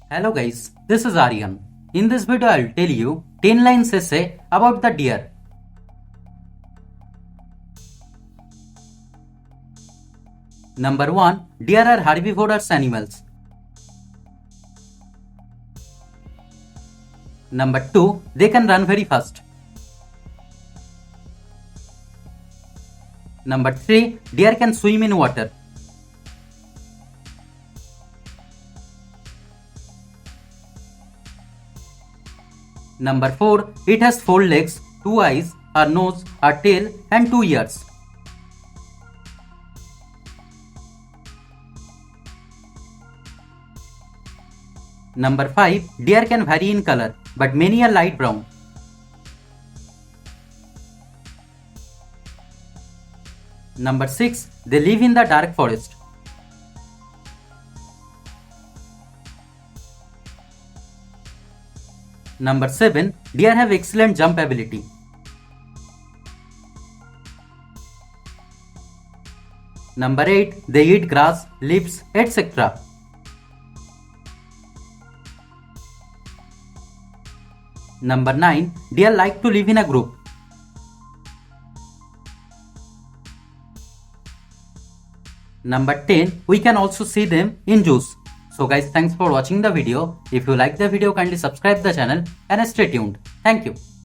Hello guys, this is Aryan. In this video I'll tell you 10 lines essay about the deer. Number 1. Deer are herbivorous animals. Number 2. They can run very fast. Number 3. Deer can swim in water. Number 4. It has 4 legs, 2 eyes, a nose, a tail and 2 ears. Number 5. Deer can vary in color, but many are light brown. Number 6. They live in the dark forest. Number 7. Deer have excellent jump ability. Number 8. They eat grass, leaves, etc. Number 9. Deer like to live in a group. Number 10. We can also see them in zoos. So guys, thanks for watching the video. If you like the video, kindly subscribe the channel and stay tuned. Thank you.